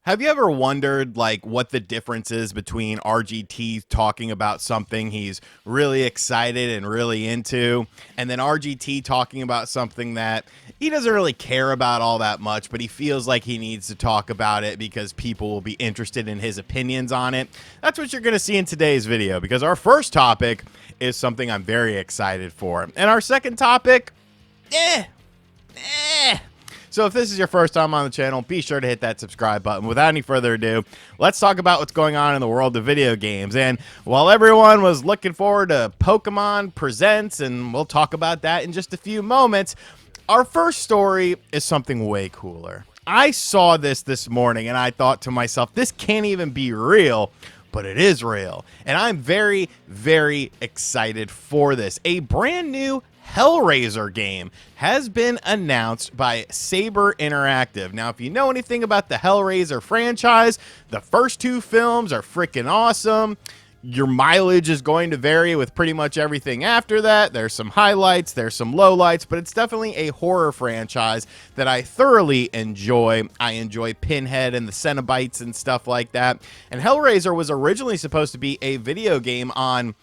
Have you ever wondered like what the difference is between RGT talking about something he's really excited and really into, and then RGT talking about something that he doesn't really care about all that much, but he feels like he needs to talk about it because people will be interested in his opinions on it? That's what you're going to see in today's video, because our first topic is something I'm very excited for. And our second topic, eh. So if this is your first time on the channel, be sure to hit that subscribe button. Without any further ado, let's talk about what's going on in the world of video games. And while everyone was looking forward to Pokemon Presents, and we'll talk about that in just a few moments, our first story is something way cooler. I saw this morning and I thought to myself, this can't even be real. But it is real. And I'm very, very excited for this. A brand new Hellraiser game has been announced by Saber Interactive. Now, if you know anything about the Hellraiser franchise, the first two films are freaking awesome. Your mileage is going to vary with pretty much everything after that. There's some highlights, there's some lowlights, but it's definitely a horror franchise that I thoroughly enjoy. I enjoy Pinhead and the Cenobites and stuff like that. And Hellraiser was originally supposed to be a video game on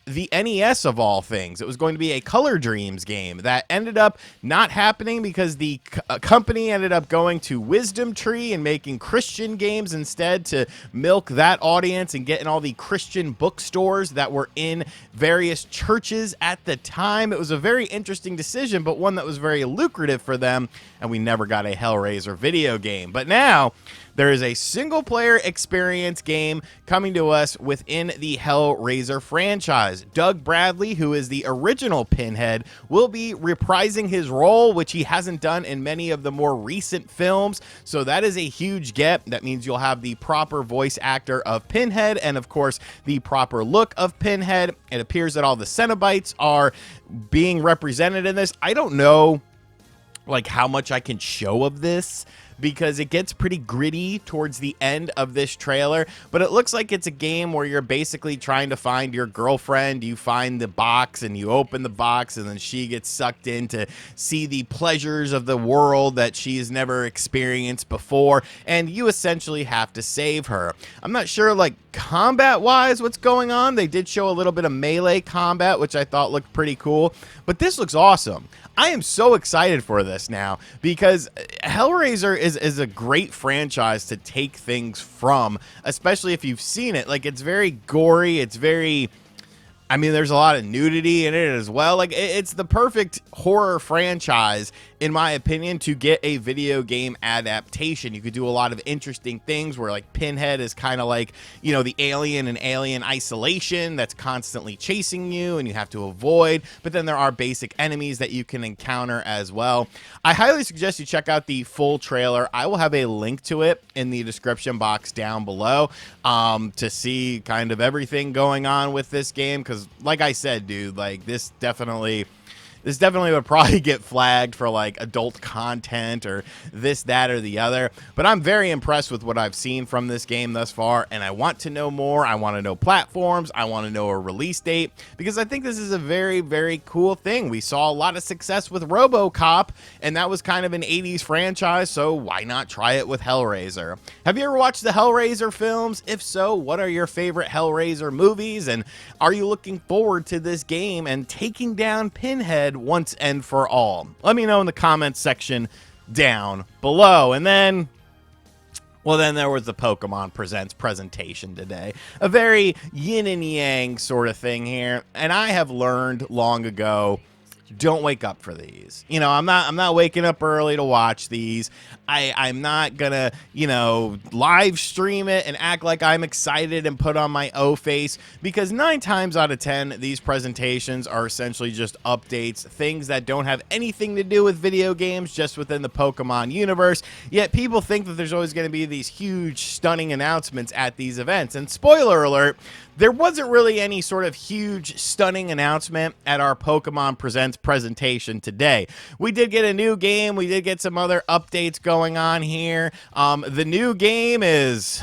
the NES of all things. It was going to be a Color Dreams game that ended up not happening because the company ended up going to Wisdom Tree and making Christian games instead to milk that audience and getting all the Christian bookstores that were in various churches at the time. It was a very interesting decision, but one that was very lucrative for them, and we never got a Hellraiser video game. But now there is a single-player experience game coming to us within the Hellraiser franchise. Doug Bradley, who is the original Pinhead, will be reprising his role, which he hasn't done in many of the more recent films. So that is a huge get. That means you'll have the proper voice actor of Pinhead and, of course, the proper look of Pinhead. It appears that all the Cenobites are being represented in this. I don't know like how much I can show of this, because it gets pretty gritty towards the end of this trailer, but it looks like it's a game where you're basically trying to find your girlfriend. You find the box and you open the box, and then she gets sucked in to see the pleasures of the world that she's never experienced before, and you essentially have to save her. I'm not sure like combat wise what's going on. They did show a little bit of melee combat, which I thought looked pretty cool, but this looks awesome. I am so excited for this now, because Hellraiser is a great franchise to take things from, especially if you've seen it. Like, it's very gory. It's very, I mean, there's a lot of nudity in it as well. Like, it's the perfect horror franchise, in my opinion, to get a video game adaptation. You could do a lot of interesting things where, like, Pinhead is kind of like, you know, the alien in Alien Isolation that's constantly chasing you and you have to avoid, but then there are basic enemies that you can encounter as well. I highly suggest you check out the full trailer. I will have a link to it in the description box down below to see kind of everything going on with this game, because like I said, dude, like this definitely would probably get flagged for like adult content or this, that, or the other. But I'm very impressed with what I've seen from this game thus far, and I want to know more. I want to know platforms. I want to know a release date, because I think this is a very, very cool thing. We saw a lot of success with RoboCop, and that was kind of an 80s franchise, so why not try it with Hellraiser? Have you ever watched the Hellraiser films? If so, what are your favorite Hellraiser movies, and are you looking forward to this game and taking down Pinhead once and for all? Let me know in the comments section down below. And then, well, then there was the Pokemon Presents presentation today. A very yin and yang sort of thing here. And I have learned long ago, don't wake up for these. You know, I'm not waking up early to watch these. I'm not gonna, you know, live stream it and act like I'm excited and put on my O face, because 9 times out of 10 these presentations are essentially just updates, things that don't have anything to do with video games, just within the Pokemon universe. Yet people think that there's always going to be these huge stunning announcements at these events. And spoiler alert, there wasn't really any sort of huge stunning announcement at our Pokemon Presents presentation today. We did get a new game. We did get some other updates going on here. The new game is,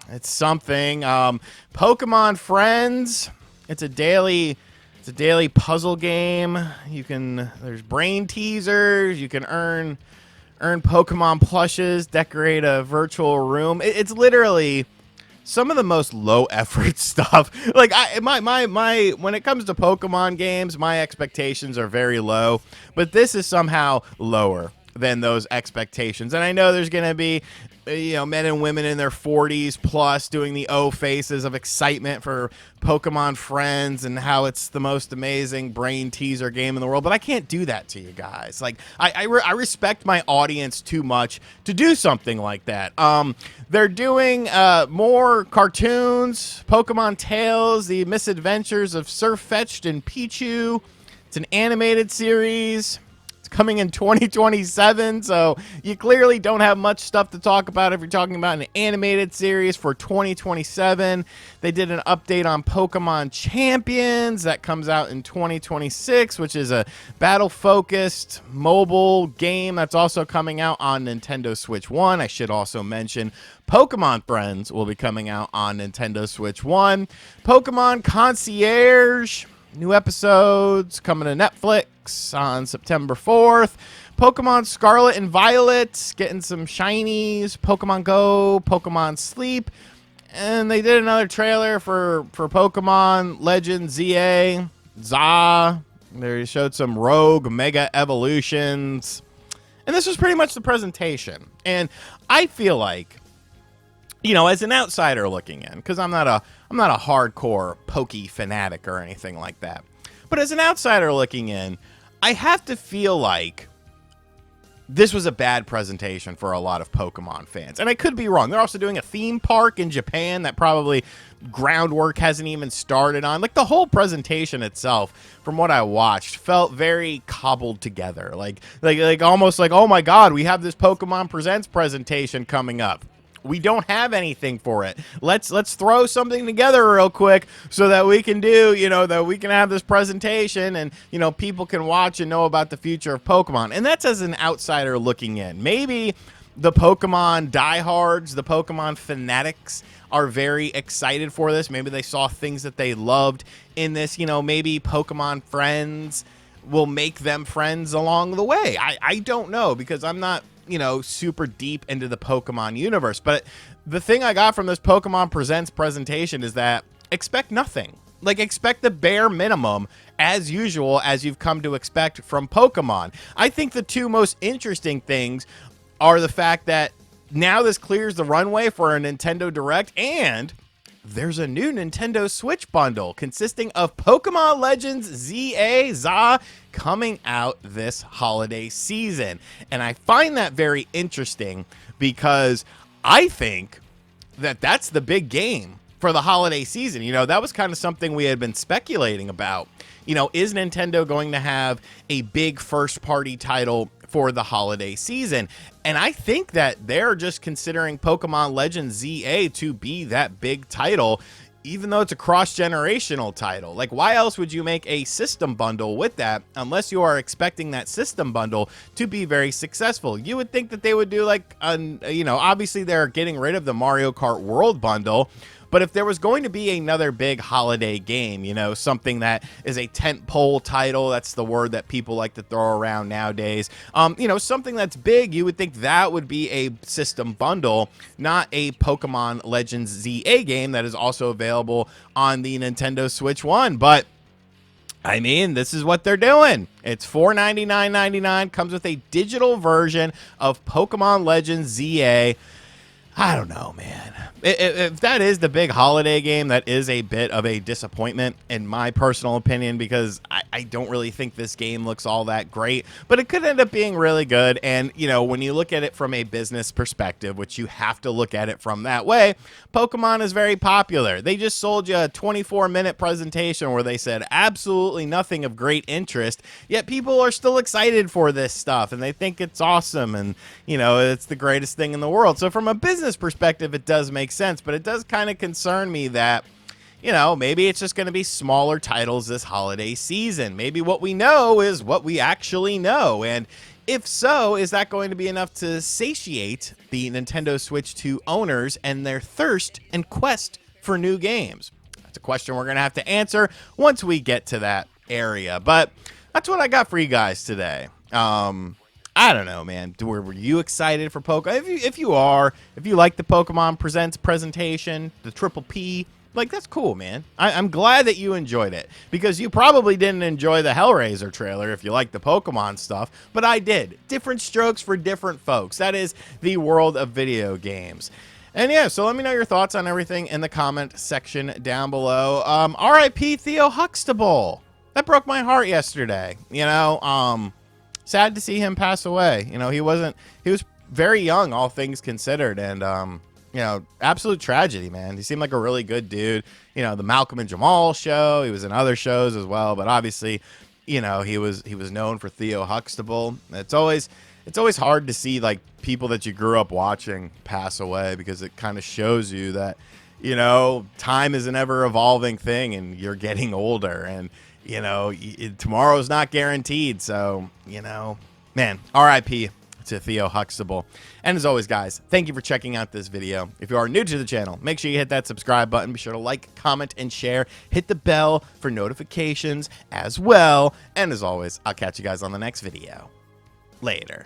it's something. Pokemon Friends. It's a daily puzzle game. There's brain teasers. You can earn earn Pokemon plushes, decorate a virtual room. It's literally some of the most low effort stuff. Like my when it comes to Pokemon games, my expectations are very low, but this is somehow lower than those expectations. And I know there's going to be men and women in their 40s plus doing the O faces of excitement for Pokemon Friends and how it's the most amazing brain teaser game in the world, but I can't do that to you guys. Like I respect my audience too much to do something like that. They're doing more cartoons, Pokemon Tales, The Misadventures of Sirfetch'd and Pichu. It's an animated series. Coming in 2027, so you clearly don't have much stuff to talk about if you're talking about an animated series for 2027. They did an update on Pokemon Champions that comes out in 2026, which is a battle-focused mobile game that's also coming out on Nintendo Switch 1. I should also mention Pokemon Friends will be coming out on Nintendo Switch 1. Pokemon Concierge, new episodes coming to Netflix on September 4th. Pokemon Scarlet and Violet, getting some shinies. Pokemon Go, Pokemon Sleep. And they did another trailer for Pokemon Legends ZA. They showed some Rogue Mega Evolutions. And this was pretty much the presentation. And I feel like, as an outsider looking in, because I'm not a hardcore Poke fanatic or anything like that, but as an outsider looking in, I have to feel like this was a bad presentation for a lot of Pokemon fans. And I could be wrong. They're also doing a theme park in Japan that probably groundwork hasn't even started on. Like, the whole presentation itself, from what I watched, felt very cobbled together. Like almost like, oh my God, we have this Pokemon Presents presentation coming up. We don't have anything for it. Let's throw something together real quick so that we can that we can have this presentation and, people can watch and know about the future of Pokemon. And that's as an outsider looking in. Maybe the Pokemon diehards, the Pokemon fanatics are very excited for this. Maybe they saw things that they loved in this. Maybe Pokemon Friends will make them friends along the way. I don't know, because I'm not super deep into the Pokemon universe. But the thing I got from this Pokemon Presents presentation is that expect nothing. Like, expect the bare minimum, as usual, as you've come to expect from Pokemon. I think the two most interesting things are the fact that now this clears the runway for a Nintendo Direct, and there's a new Nintendo Switch bundle consisting of Pokemon Legends ZA coming out this holiday season. And I find that very interesting because I think that that's the big game for the holiday season. That was kind of something we had been speculating about. Is Nintendo going to have a big first-party title for the holiday season? And I think that they're just considering Pokemon Legends ZA to be that big title, even though it's a cross-generational title. Like, why else would you make a system bundle with that unless you are expecting that system bundle to be very successful? You would think that they would do like, obviously they're getting rid of the Mario Kart World bundle, but if there was going to be another big holiday game, something that is a tentpole title, that's the word that people like to throw around nowadays, something that's big, you would think that would be a system bundle, not a Pokemon Legends ZA game that is also available on the Nintendo Switch 1. But I mean, this is what they're doing. It's $499.99, comes with a digital version of Pokemon Legends ZA. I don't know, man. If that is the big holiday game, that is a bit of a disappointment, in my personal opinion, because I don't really think this game looks all that great, but it could end up being really good. And, when you look at it from a business perspective, which you have to look at it from that way, Pokemon is very popular. They just sold you a 24-minute presentation where they said absolutely nothing of great interest, yet people are still excited for this stuff, and they think it's awesome, and, it's the greatest thing in the world. So from a business perspective, it does make sense, but it does kind of concern me that, maybe it's just going to be smaller titles this holiday season. Maybe what we know is what we actually know. And if so, is that going to be enough to satiate the Nintendo Switch 2 owners and their thirst and quest for new games? That's a question we're going to have to answer once we get to that area. But that's what I got for you guys today. I don't know, man. Were you excited for Pokemon? If you are, if you like the Pokemon Presents presentation, the Triple P, like, that's cool, man. I'm glad that you enjoyed it, because you probably didn't enjoy the Hellraiser trailer if you like the Pokemon stuff, but I did. Different strokes for different folks. That is the world of video games. And yeah, so let me know your thoughts on everything in the comment section down below. R.I.P. Theo Huxtable. That broke my heart yesterday. You know, sad to see him pass away. You know, he was very young, all things considered, and you know, absolute tragedy, man. He seemed like a really good dude. You know, the Malcolm and Jamal show, he was in other shows as well, but obviously, you know, he was known for Theo Huxtable. It's always hard to see like people that you grew up watching pass away, because it kind of shows you that, you know, time is an ever evolving thing and you're getting older, and you know, tomorrow's not guaranteed. So, you know, man, RIP to Theo Huxtable. And as always, guys, thank you for checking out this video. If you are new to the channel, make sure you hit that subscribe button. Be sure to like, comment, and share. Hit the bell for notifications as well. And as always, I'll catch you guys on the next video. Later.